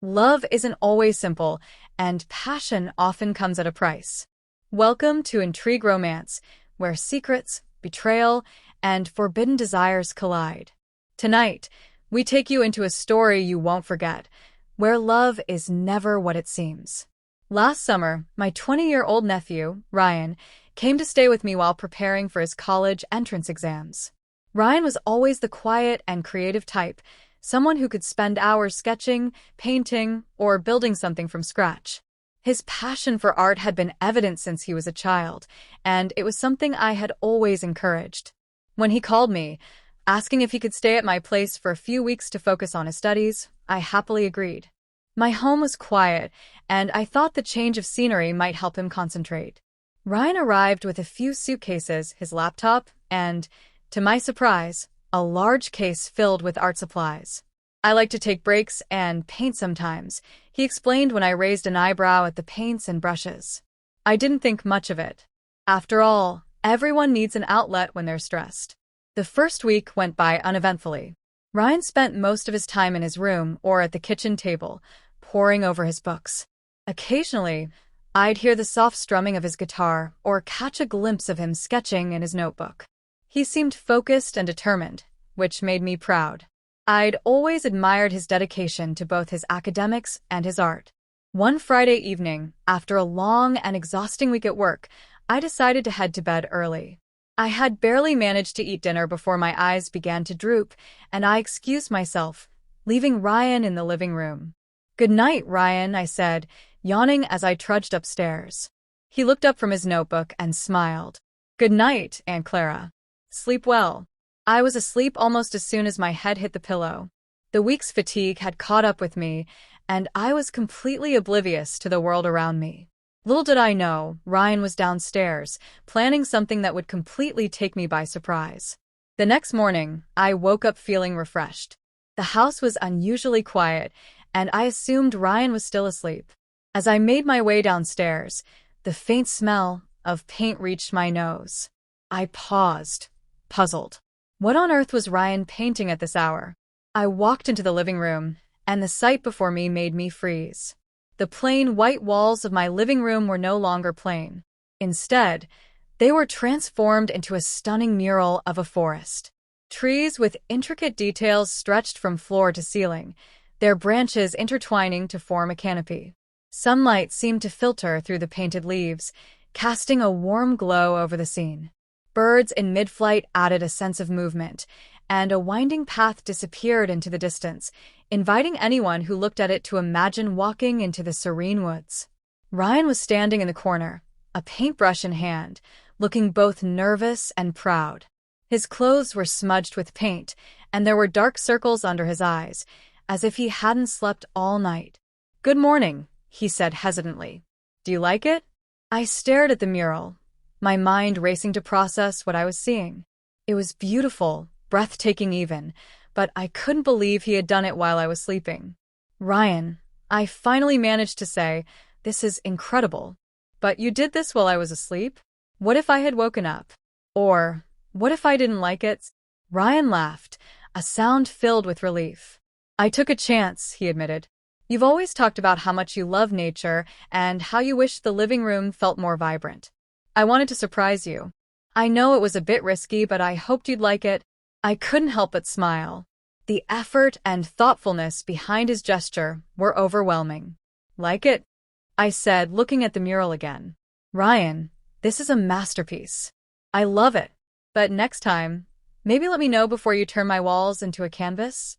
Love isn't always simple, and passion often comes at a price. Welcome to Intrigue Romance, where secrets, betrayal, and forbidden desires collide. Tonight, we take you into a story you won't forget, where love is never what it seems. Last summer, my 20-year-old nephew, Ryan, came to stay with me while preparing for his college entrance exams. Ryan was always the quiet and creative type, someone who could spend hours sketching, painting, or building something from scratch. His passion for art had been evident since he was a child, and it was something I had always encouraged. When he called me, asking if he could stay at my place for a few weeks to focus on his studies, I happily agreed. My home was quiet, and I thought the change of scenery might help him concentrate. Ryan arrived with a few suitcases, his laptop, and, to my surprise, a large case filled with art supplies. "I like to take breaks and paint sometimes," he explained when I raised an eyebrow at the paints and brushes. I didn't think much of it. After all, everyone needs an outlet when they're stressed. The first week went by uneventfully. Ryan spent most of his time in his room or at the kitchen table, poring over his books. Occasionally, I'd hear the soft strumming of his guitar or catch a glimpse of him sketching in his notebook. He seemed focused and determined, which made me proud. I'd always admired his dedication to both his academics and his art. One Friday evening, after a long and exhausting week at work, I decided to head to bed early. I had barely managed to eat dinner before my eyes began to droop, and I excused myself, leaving Ryan in the living room. "Good night, Ryan," I said, yawning as I trudged upstairs. He looked up from his notebook and smiled. "Good night, Aunt Clara. Sleep well." I was asleep almost as soon as my head hit the pillow. The week's fatigue had caught up with me, and I was completely oblivious to the world around me. Little did I know, Ryan was downstairs, planning something that would completely take me by surprise. The next morning, I woke up feeling refreshed. The house was unusually quiet, and I assumed Ryan was still asleep. As I made my way downstairs, the faint smell of paint reached my nose. I paused, puzzled. What on earth was Ryan painting at this hour? I walked into the living room, and the sight before me made me freeze. The plain white walls of my living room were no longer plain. Instead, they were transformed into a stunning mural of a forest. Trees with intricate details stretched from floor to ceiling, their branches intertwining to form a canopy. Sunlight seemed to filter through the painted leaves, casting a warm glow over the scene. Birds in mid-flight added a sense of movement, and a winding path disappeared into the distance, inviting anyone who looked at it to imagine walking into the serene woods. Ryan was standing in the corner, a paintbrush in hand, looking both nervous and proud. His clothes were smudged with paint, and there were dark circles under his eyes, as if he hadn't slept all night. "Good morning," he said hesitantly. "Do you like it?" I stared at the mural, my mind racing to process what I was seeing. It was beautiful, breathtaking even, but I couldn't believe he had done it while I was sleeping. "Ryan," I finally managed to say, "this is incredible. But you did this while I was asleep? What if I had woken up? Or, what if I didn't like it?" Ryan laughed, a sound filled with relief. "I took a chance," he admitted. "You've always talked about how much you love nature and how you wish the living room felt more vibrant. I wanted to surprise you. I know it was a bit risky, but I hoped you'd like it." I couldn't help but smile. The effort and thoughtfulness behind his gesture were overwhelming. "Like it?" I said, looking at the mural again. "Ryan, this is a masterpiece. I love it. But next time, maybe let me know before you turn my walls into a canvas?"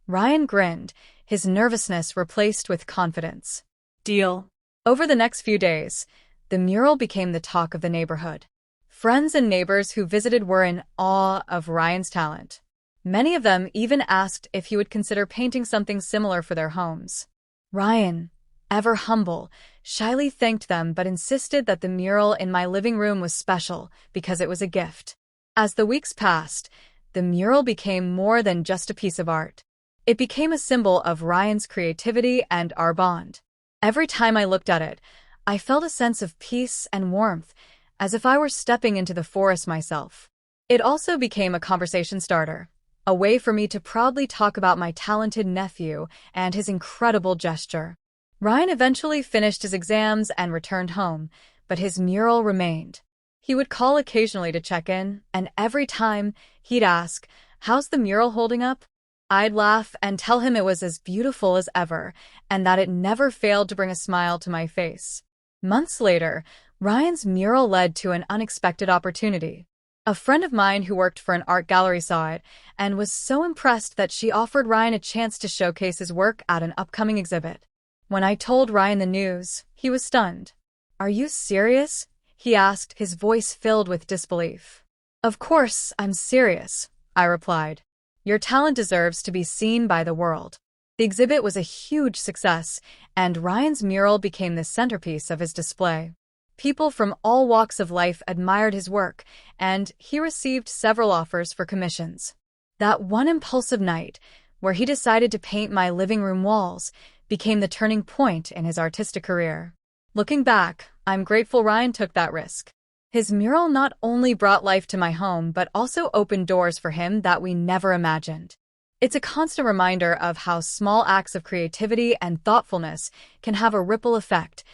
Ryan grinned, his nervousness replaced with confidence. "Deal." Over the next few days, the mural became the talk of the neighborhood. Friends and neighbors who visited were in awe of Ryan's talent. Many of them even asked if he would consider painting something similar for their homes. Ryan, ever humble, shyly thanked them but insisted that the mural in my living room was special because it was a gift. As the weeks passed, the mural became more than just a piece of art. It became a symbol of Ryan's creativity and our bond. Every time I looked at it, I felt a sense of peace and warmth, as if I were stepping into the forest myself. It also became a conversation starter, a way for me to proudly talk about my talented nephew and his incredible gesture. Ryan eventually finished his exams and returned home, but his mural remained. He would call occasionally to check in, and every time he'd ask, "How's the mural holding up?" I'd laugh and tell him it was as beautiful as ever, and that it never failed to bring a smile to my face. Months later, Ryan's mural led to an unexpected opportunity. A friend of mine who worked for an art gallery saw it and was so impressed that she offered Ryan a chance to showcase his work at an upcoming exhibit. When I told Ryan the news, he was stunned. "Are you serious?" he asked, his voice filled with disbelief. "Of course, I'm serious," I replied. "Your talent deserves to be seen by the world." The exhibit was a huge success, and Ryan's mural became the centerpiece of his display. People from all walks of life admired his work, and he received several offers for commissions. That one impulsive night, where he decided to paint my living room walls, became the turning point in his artistic career. Looking back, I'm grateful Ryan took that risk. His mural not only brought life to my home, but also opened doors for him that we never imagined. It's a constant reminder of how small acts of creativity and thoughtfulness can have a ripple effect,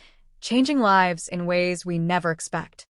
changing lives in ways we never expect.